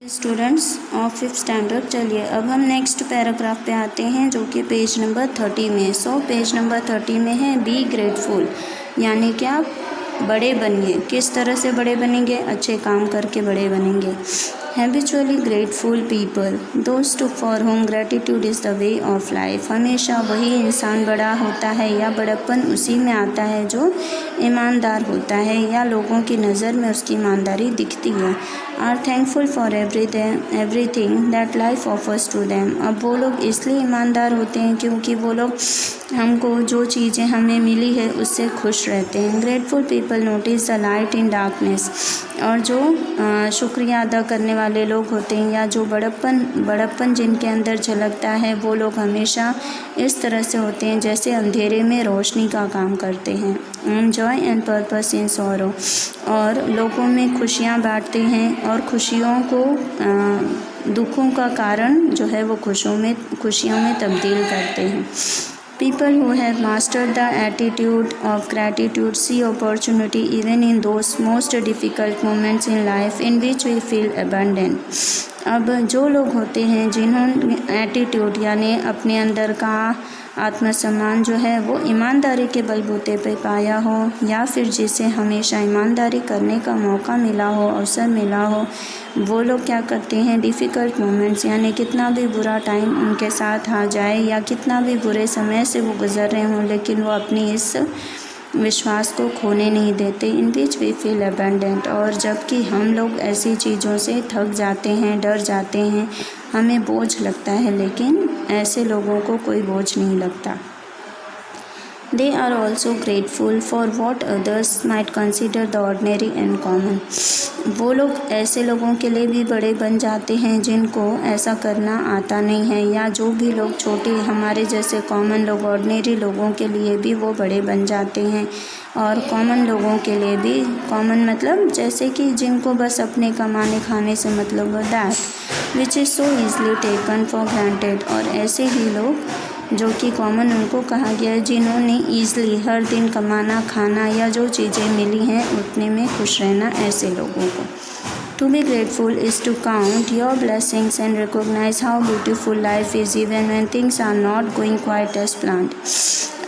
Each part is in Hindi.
Students of 5th standard. चलिए अब हम नेक्स्ट पैराग्राफ पे आते हैं जो कि पेज नंबर 30 में। पेज नंबर 30 में है बी ग्रेटफुल, यानी कि आप बड़े बनिए। किस तरह से बड़े बनेंगे? अच्छे काम करके बड़े बनेंगे। हैबिचुअली ग्रेटफुल पीपल दोस्त for home gratitude is the way of life. हमेशा वही इंसान बड़ा होता है या बड़प्पन उसी में आता है जो ईमानदार होता है या लोगों की नज़र में उसकी ईमानदारी दिखती है। Are thankful for everything that life offers to them. अब वो लोग इसलिए ईमानदार होते हैं क्योंकि वो लोग हमको जो चीज़ें हमें मिली है उससे खुश रहते हैं। Grateful people notice the light in darkness. और जो शुक्रिया अदा करने वाले लोग होते हैं या जो बड़प्पन जिनके अंदर झलकता है वो लोग हमेशा इस तरह से होते हैं जैसे अंधेरे में रोशनी का काम करते हैं। Joy and purpose in sorrow. और लोगों में खुशियाँ बांटते हैं और खुशियों को दुखों का कारण जो है वो खुशियों में तब्दील करते हैं। People who have mastered the attitude of gratitude see opportunity even in those most difficult moments in life in which we feel abandoned। अब जो लोग होते हैं जिन्होंने एटीट्यूड यानी अपने अंदर का आत्मसम्मान जो है वो ईमानदारी के बलबूते पे पाया हो या फिर जिसे हमेशा ईमानदारी करने का मौका मिला हो, अवसर मिला हो, वो लोग क्या करते हैं? डिफ़िकल्ट मोमेंट्स यानी कितना भी बुरा टाइम उनके साथ आ जाए या कितना भी बुरे समय से वो गुज़र रहे हों, लेकिन वो अपनी इस विश्वास को खोने नहीं देते। इन विच वी फील अबेंडेंट। और जबकि हम लोग ऐसी चीज़ों से थक जाते हैं, डर जाते हैं, हमें बोझ लगता है, लेकिन ऐसे लोगों को कोई बोझ नहीं लगता। They are also grateful for what others might consider the ordinary and common। वो लोग ऐसे लोगों के लिए भी बड़े बन जाते हैं जिनको ऐसा करना आता नहीं है या जो भी लोग छोटे हमारे जैसे कॉमन लोग, ऑर्डिनरी लोगों के लिए भी वो बड़े बन जाते हैं। और कॉमन लोगों के लिए भी, कॉमन मतलब जैसे कि जिनको बस अपने कमाने खाने से मतलब हो, that which is so easily taken for granted. और ऐसे ही लोग जो कि कॉमन उनको कहा गया है जिन्होंने ईज़िली हर दिन कमाना खाना या जो चीज़ें मिली हैं उतने में खुश रहना, ऐसे लोगों को। To be grateful is to count your blessings and recognise how beautiful life is even when things are not going quite as planned.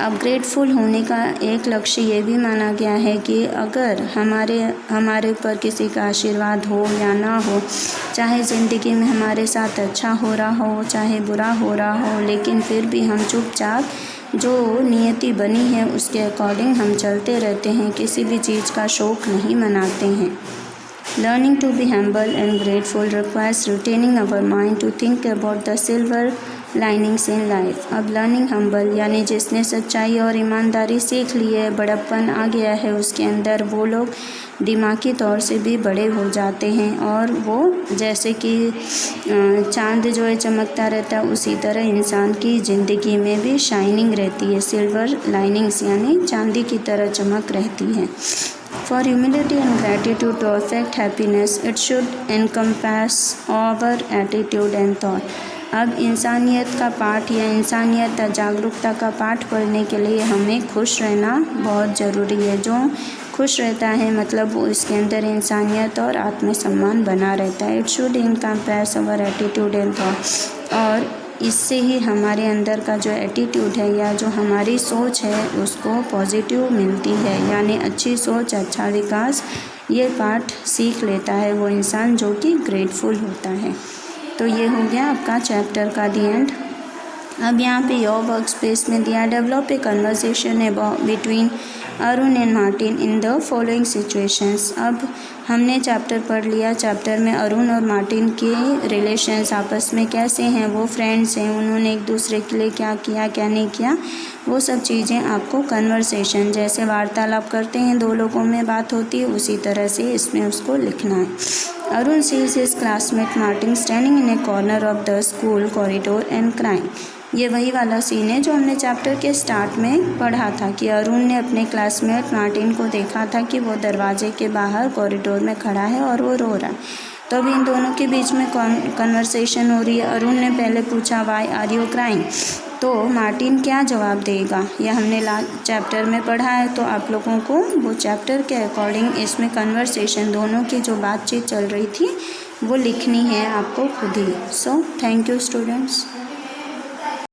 अब ग्रेटफुल होने का एक लक्ष्य ये भी माना गया है कि अगर हमारे ऊपर किसी का आशीर्वाद हो या ना हो, चाहे ज़िंदगी में हमारे साथ अच्छा हो रहा हो चाहे बुरा हो रहा हो, लेकिन फिर भी हम चुपचाप जो नियति बनी है उसके अकॉर्डिंग हम चलते रहते हैं, किसी भी चीज़ का शौक नहीं मनाते हैं। Learning to be humble and grateful requires retaining our mind to think about the silver linings in life। अब लर्निंग हम्बल यानी जिसने सच्चाई और ईमानदारी सीख ली है, बड़प्पन आ गया है उसके अंदर, वो लोग दिमागी तौर से भी बड़े हो जाते हैं और वो जैसे कि चांद जो है चमकता रहता है उसी तरह इंसान की ज़िंदगी में भी शाइनिंग रहती है। सिल्वर लाइनिंग्स यानी चांदी की तरह चमक रहती है। For humility and gratitude to affect happiness, it should encompass our attitude and thought। अब इंसानियत का पाठ या इंसानियत जागरूकता का पाठ पढ़ने के लिए हमें खुश रहना बहुत ज़रूरी है। जो खुश रहता है मतलब वो इसके अंदर इंसानियत और आत्मसम्मान बना रहता है। It should encompass our attitude and thought। और इससे ही हमारे अंदर का जो एटीट्यूड है या जो हमारी सोच है उसको पॉजिटिव मिलती है, यानी अच्छी सोच, अच्छा विकास, ये पाठ सीख लेता है वो इंसान जो कि ग्रेटफुल होता है। तो ये हो गया आपका चैप्टर का दी एंड। अब यहाँ पे योर वर्क स्पेस में दिया, develop a conversation between Arun and Martin in the following situations. अब हमने चैप्टर पढ़ लिया, चैप्टर में अरुण और मार्टिन के रिलेशंस आपस में कैसे हैं, वो फ्रेंड्स हैं, उन्होंने एक दूसरे के लिए क्या किया क्या नहीं किया, वो सब चीज़ें आपको कन्वर्सेशन जैसे वार्तालाप करते हैं, दो लोगों में बात होती है, उसी तरह से इसमें उसको लिखना है। Arun sees his classmate Martin standing in a corner of the school corridor and crying. ये वही वाला सीन है जो हमने चैप्टर के स्टार्ट में पढ़ा था कि अरुण ने अपने क्लासमेट मार्टिन को देखा था कि वो दरवाजे के बाहर कॉरिडोर में खड़ा है और वो रो रहा है। तो अभी इन दोनों के बीच में कन्वर्सेशन हो रही है। अरुण ने पहले पूछा वाई आर यू क्राइंग, तो मार्टिन क्या जवाब देगा यह हमने चैप्टर में पढ़ा है। तो आप लोगों को वो चैप्टर के अकॉर्डिंग इसमें कन्वर्सेशन दोनों की जो बातचीत चल रही थी वो लिखनी है आपको खुद ही। So thank you students.